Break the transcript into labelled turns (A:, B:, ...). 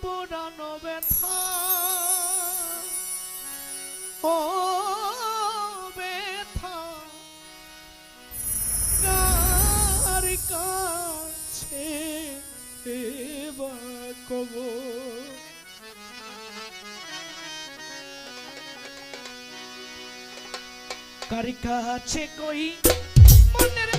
A: পুরানো ব্যথা ও ব্যথা কার কাছে এবার কব কার কাছে কই মনের